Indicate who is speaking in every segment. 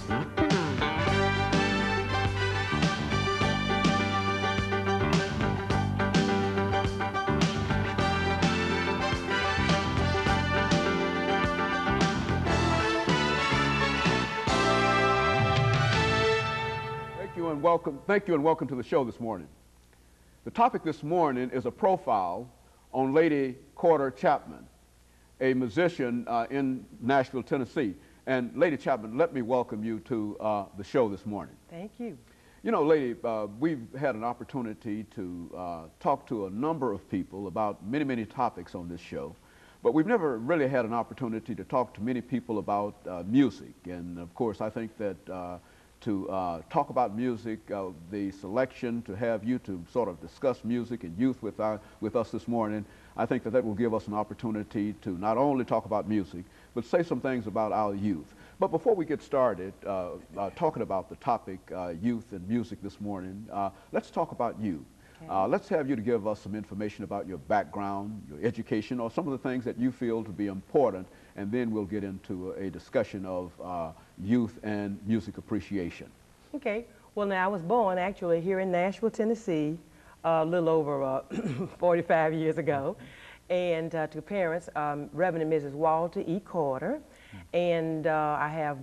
Speaker 1: Thank you and welcome to the show this morning. The topic this morning is a profile on Lady Corder Chapman, a musician in Nashville, Tennessee. And Lady Chapman, let me welcome you to the show this morning.
Speaker 2: Thank you.
Speaker 1: You know, Lady, we've had an opportunity to talk to a number of people about many, many topics on this show, but we've never really had an opportunity to talk to many people about music. And of course, I think that to talk about music, the selection to have you to sort of discuss music and youth with us this morning, I think that will give us an opportunity to not only talk about music, but say some things about our youth. But before we get started talking about the topic, youth and music this morning, let's talk about you. Okay. Let's have you to give us some information about your background, your education, or some of the things that you feel to be important, and then we'll get into a discussion of youth and music appreciation.
Speaker 2: Okay. Well, now I was born actually here in Nashville, Tennessee, a little over 45 years ago, and to parents, Reverend and Mrs. Walter E. Corder, and I have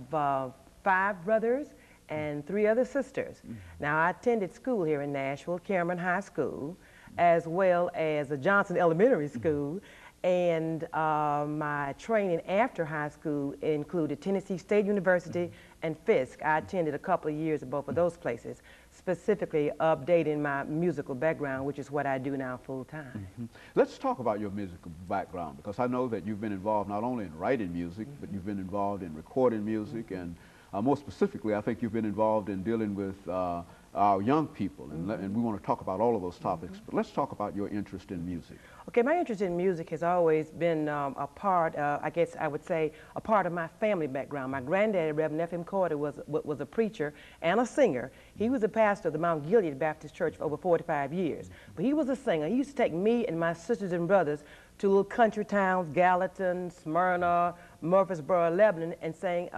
Speaker 2: 5 brothers and 3 other sisters. Now, I attended school here in Nashville, Chapman High School, as well as the Johnson Elementary School, and my training after high school included Tennessee State University and Fisk. I attended a couple of years at both of those places, specifically updating my musical background, which is what I do now full time.
Speaker 1: Let's talk about your musical background, because I know that you've been involved not only in writing music, but you've been involved in recording music, and more specifically, I think you've been involved in dealing with our young people, and we want to talk about all of those topics, but let's talk about your interest in music.
Speaker 2: Okay, my interest in music has always been a part, I guess I would say, a part of my family background. My granddaddy, Reverend F.M. Corder, was a preacher and a singer. He was a pastor of the Mount Gilead Baptist Church for over 45 years, but he was a singer. He used to take me and my sisters and brothers to little country towns, Gallatin, Smyrna, Murfreesboro, Lebanon, and sang.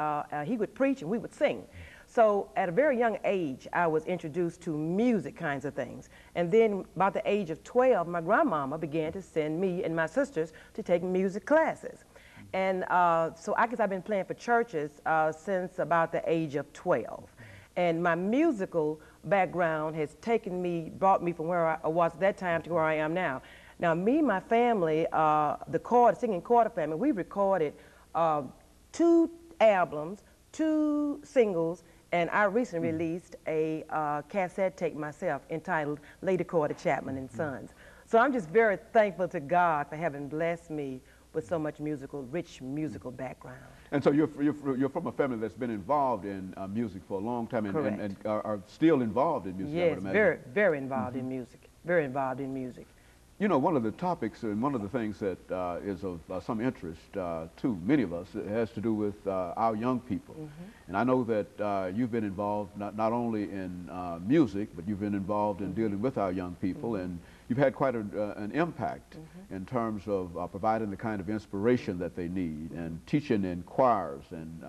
Speaker 2: He would preach and we would sing. So at a very young age, I was introduced to music kinds of things. And then about the age of 12, my grandmama began to send me and my sisters to take music classes. And so I guess I've been playing for churches since about the age of 12. And my musical background has brought me from where I was at that time to where I am now. Now, me and my family, the singing Corder family, we recorded 2 albums, 2 singles, and I recently released a cassette tape myself entitled Lady Corder Chapman and Sons. So I'm just very thankful to God for having blessed me with so much rich musical background. And so
Speaker 1: you're from a family that's been involved in music for a long time and are still involved in music,
Speaker 2: yes,
Speaker 1: I would imagine.
Speaker 2: very involved in music, very involved in music.
Speaker 1: You know, one of the topics and one of the things that is of some interest to many of us has to do with our young people. And I know that you've been involved not only in music, but you've been involved in dealing with our young people, and you've had quite an impact in terms of providing the kind of inspiration that they need and teaching in choirs and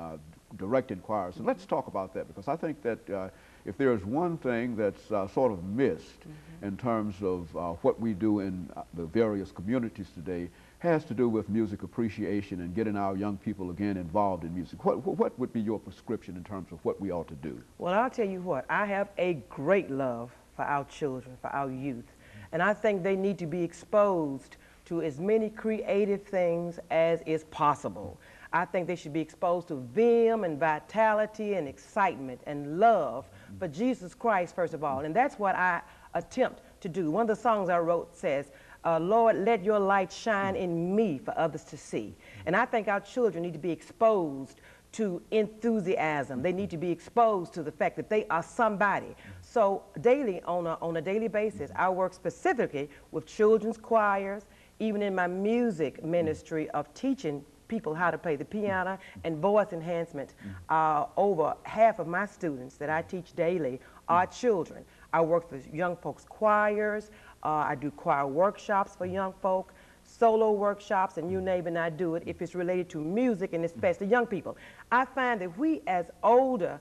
Speaker 1: directing choirs. And let's talk about that, because I think that if there is one thing that's sort of missed in terms of what we do in the various communities today, has to do with music appreciation and getting our young people again involved in music. What would be your prescription in terms of what we ought to do?
Speaker 2: Well, I'll tell you what, I have a great love for our children, for our youth, and I think they need to be exposed to as many creative things as is possible. I think they should be exposed to vim and vitality and excitement and love for Jesus Christ, first of all. And that's what I attempt to do. One of the songs I wrote says, Lord, let your light shine in me for others to see. And I think our children need to be exposed to enthusiasm. They need to be exposed to the fact that they are somebody. So daily, on a daily basis, I work specifically with children's choirs, even in my music ministry of teaching people how to play the piano and voice enhancement. Over half of my students that I teach daily are children. I work for young folks choirs. I do choir workshops for young folk, solo workshops, and you name it, and I do it if it's related to music, and especially young people. I find that we as older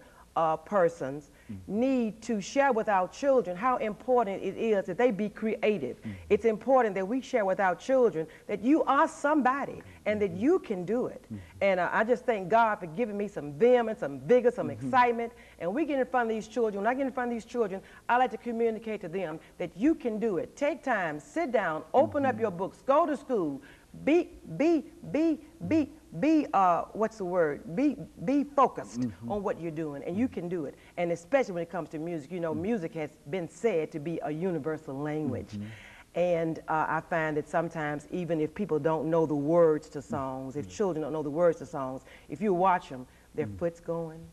Speaker 2: persons need to share with our children how important it is that they be creative. It's important that we share with our children that you are somebody and that you can do it. And I just thank God for giving me some vehemence, some vigor, some excitement. And we get in front of these children. When I get in front of these children, I like to communicate to them that you can do it. Take time, sit down, open up your books, go to school, what's the word? Be focused on what you're doing, and you can do it. And especially when it comes to music, you know, music has been said to be a universal language. And I find that sometimes, even if people don't know the words to songs, if children don't know the words to songs, if you watch them, their foot's going,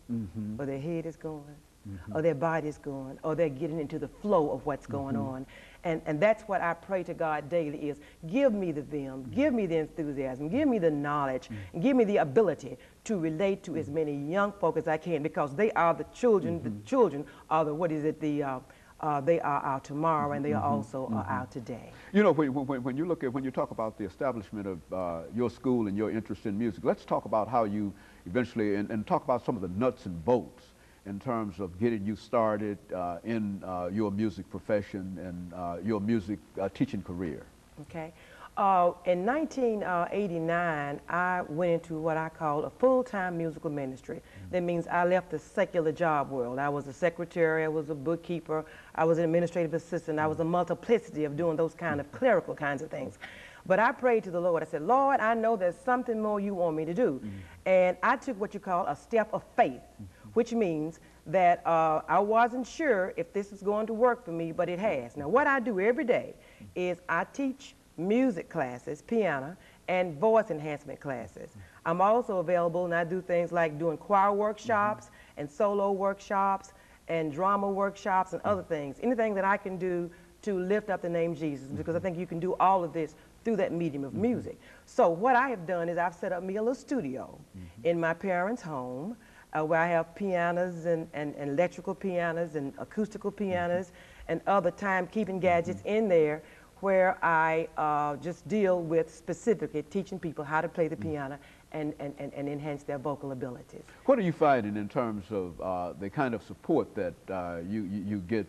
Speaker 2: or their head is going, or their body's going, or they're getting into the flow of what's going on. And that's what I pray to God daily is, give me the vim, give me the enthusiasm, give me the knowledge, and give me the ability to relate to as many young folk as I can, because they are the children. The children are the, what is it, they are our tomorrow, and they are also our today.
Speaker 1: You know, when you look at, when you talk about the establishment of your school and your interest in music, let's talk about how you eventually, and talk about some of the nuts and bolts in terms of getting you started in your music profession and your music teaching career.
Speaker 2: Okay. In 1989, I went into what I call a full-time musical ministry. That means I left the secular job world. I was a secretary, I was a bookkeeper, I was an administrative assistant, I was a multiplicity of doing those kind of clerical kinds of things. But I prayed to the Lord. I said, Lord, I know there's something more you want me to do. And I took what you call a step of faith, which means that I wasn't sure if this is going to work for me, but it has. Now, what I do every day is I teach music classes, piano, and voice enhancement classes. I'm also available, and I do things like doing choir workshops and solo workshops and drama workshops and other things. Anything that I can do to lift up the name Jesus, because I think you can do all of this through that medium of music. So what I have done is I've set up me a little studio in my parents' home, where I have pianos and electrical pianos and acoustical pianos and other time-keeping gadgets in there, where I just deal with specifically teaching people how to play the piano and enhance their vocal abilities.
Speaker 1: What are you finding in terms of the kind of support that you get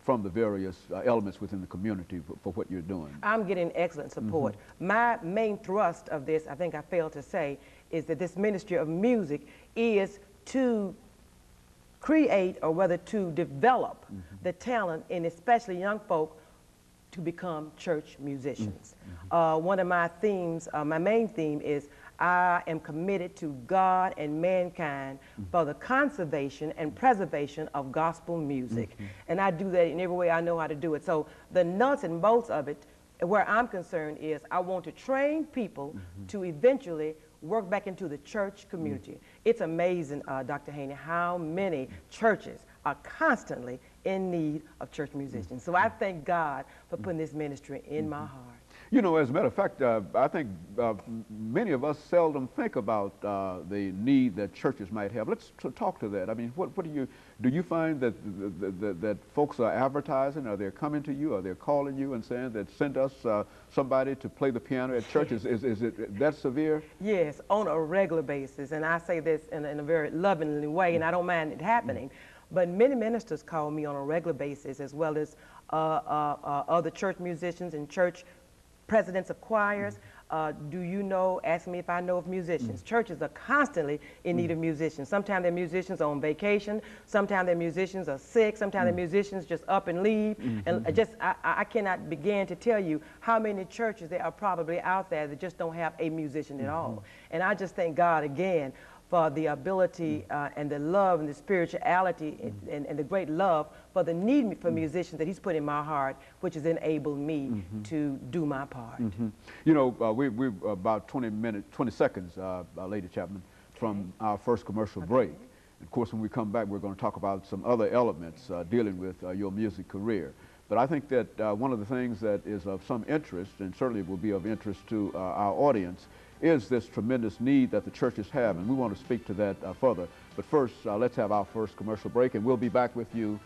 Speaker 1: from the various elements within the community for what you're doing?
Speaker 2: I'm getting excellent support. My main thrust of this, I think I failed to say, is that this ministry of music is to create, or rather to develop the talent in especially young folk to become church musicians. One of my themes, my main theme is I am committed to God and mankind for the conservation and preservation of gospel music. And I do that in every way I know how to do it. So the nuts and bolts of it, where I'm concerned, is I want to train people to eventually work back into the church community. It's amazing, Dr. Haney, how many churches are constantly in need of church musicians. So I thank God for putting this ministry in my heart.
Speaker 1: You know, as a matter of fact, I think many of us seldom think about the need that churches might have. Let's talk to that. I mean, what do you find that that folks are advertising? Are they coming to you? Are they calling you and saying that send us somebody to play the piano at church? Is it that severe?
Speaker 2: Yes, on a regular basis. And I say this in a very lovingly way, and I don't mind it happening. But many ministers call me on a regular basis, as well as other church musicians and church presidents of choirs. Do you know, ask me if I know of musicians. Churches are constantly in need of musicians. Sometimes their musicians are on vacation. Sometimes their musicians are sick. Sometimes their musicians just up and leave. And I cannot begin to tell you how many churches there are probably out there that just don't have a musician at all. And I just thank God again for the ability and the love and the spirituality and the great love for the need for musicians that he's put in my heart, which has enabled me to do my part.
Speaker 1: You know, we're about 20 seconds, Lady Chapman, from our first commercial break. Of course, when we come back, we're going to talk about some other elements dealing with your music career. But I think that one of the things that is of some interest, and certainly will be of interest to our audience, is this tremendous need that the churches have, and we want to speak to that further. But first, let's have our first commercial break, and we'll be back with you